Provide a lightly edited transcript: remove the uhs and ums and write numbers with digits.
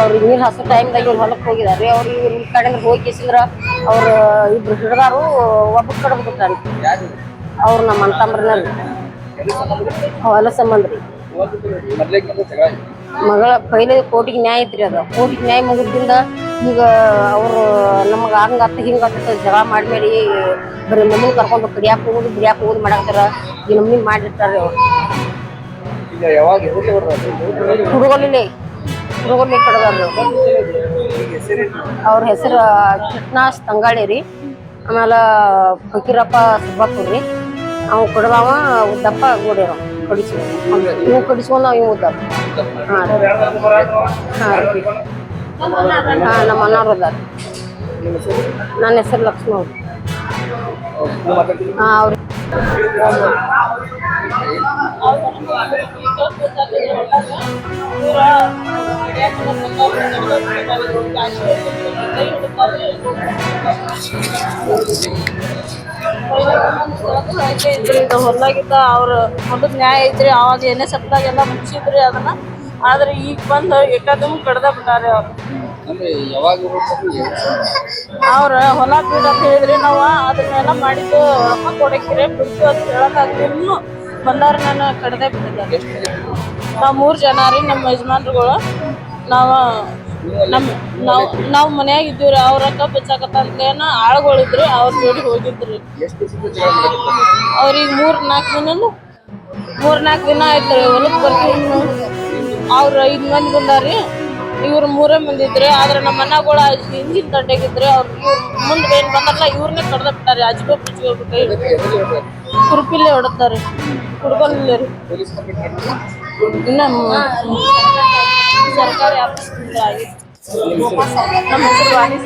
ಅವ್ರಿಗೆ ನೀರು ಹಸು ಟೈಮ್ದಾಗ ಇವ್ರು ಹೊಲಕ್ಕೆ ಹೋಗಿದಾರೆ ಅವ್ರು ಈ ಕಡೆ ಹೋಗಿಸಿದ್ರ ಅವ್ರು ಇಬ್ರು ಹಿಡ್ದಾರು ಒಬ್ಬ ಕಡ್ದು ಬಿಟ್ಟಾರಿ ಅವ್ರು ನಮ್ಮ ಅಂತಂಬ್ರನಲ್ಲಿ ಹೊಲ ಸಂಬಂಧ ರೀ ಮಗಳ ಪೈಲೆ ಕೋರ್ಟಿಗೆ ನ್ಯಾಯ ಐತ್ರಿ ಅದು ಕೋರ್ಟಿಗೆ ನ್ಯಾಯ ಮುಗಿದ್ರಿಂದ ಈಗ ಅವರು ನಮ್ಗೆ ಹಂಗತ್ತ ಹಿಂಗತ್ತ ಜಗಳ ಮಾಡಿ ಬರೀ ನಮ್ಮನ್ನ ಕರ್ಕೊಂಡು ಕಡಿಯಾಕ ಹೋಗುದು ಮಾಡಾಕ್ತಾರ ಈ ನಮ್ಮನಿ ಮಾಡಿರ್ತಾರೆ ಅವ್ರು ಹುಡುಗಲ್ಲಿ ಕಡದಾರ ಅವ್ರ ಹೆಸರು ಕೃಷ್ಣಾಸ್ ತಂಗಾಳಿ ರೀ ಆಮೇಲೆ ಫಕೀರಪ್ಪ ಸುಬ್ಬಪ್ಪು ರೀ ಅವ್ ಕಡದವ ಉದ್ದಪ್ಪ ಗೋಡಿರೋ ಇವು ಕಡಿಸ್ಕೊಂಡು ನಾವು ಇವು ಉದ್ದಾರ ನಮ್ಮ ಅಣ್ಣವ್ರು ಅದಾರ ನನ್ನ ಹೆಸರು ಲಕ್ಷ್ಮೀ ಅವ್ರಿ ಹೊಲ್ದಾಗಿದ್ದ ಅವ್ರ ಹೊಲದ್ ನ್ಯಾಯ ಐತ್ರಿ ಅವಾಗ ಎಣ್ಣೆ ಸಪ್ತಾಗೆಲ್ಲ ಮುಗಿಸಿದ್ರಿ ಅದನ್ನ ಆದ್ರೆ ಈಗ ಬಂದು ಎಟ್ಟದನ್ನು ಕಡ್ದ ಬಿಟ್ಟಾರೆ ಅವ್ರ ಹೊಲ ಬೀಡ ಅಂತ ಹೇಳಿದ್ರಿ ನಾವ ಅದನ್ನೆಲ್ಲ ಮಾಡಿದ್ದು ರೊಕ್ಕ ಕೊಡಕ್ಕಿರಿ ಬಿಡ್ತು ಅಂತ ಹೇಳಕ್ಕಾಗ್ಲಿ ಇನ್ನೂ ಬಂದಾರ ನಾನು ಕಡ್ದೆ ಬಿಟ್ಟಿದ್ದಾರೆ ನಾವ್ 3 ಜನ ರೀ ನಮ್ಮ ಯಜಮಾನ್ರುಗಳು ನಾವ್ ಮನ್ಯಾಗ ಇದ್ದೀವ್ರಿ ಅವ್ರ ಕಬ್ಬು ಹಚ್ಚಾಕತ್ತಂತೇನ ಆಳ್ಗಳಿದ್ರಿ ಅವ್ರ ಜೋಡಿ ಹೋಗಿದ್ರಿ ಅವ್ರಿಗೆ 3-4 ದಿನ ಆಯ್ತ್ರಿ ಹೊಲಕ್ ಬರ್ತೀವಿ ಅವ್ರ 5 ಮಂದಿ ಬಂದಾರಿ ಇವ್ರು 3 ಮಂದಿ ಇದ್ರಿ ಆದ್ರೆ ನಮ್ಮ ಮನಗಳ ಹಿಂದಿನ ದಂಡೆಗಿದ್ರಿ ಅವ್ರ ಮುಂದ್ ಏನ್ ಬಂದಾರಲ್ಲ ಇವ್ರನ್ನೇ ಕಡ್ದ ಬಿಟ್ಟಾರಿ ಅಜ್ಜಿಗೋಗ್ಬಿಟ್ಟು ಕುರುಪಿಲ್ಲೇ ಹೊಡತಾರಿ ಹುಡ್ಕೊಂಡಿಲ್ಲ ರೀ ಇನ್ನ ಸರ್ಕಾರಿ ಆಫೀಸ್ ಆಗಿತ್ತು ನಮ್ಮ ಹೆಸರು ವಾಣಿ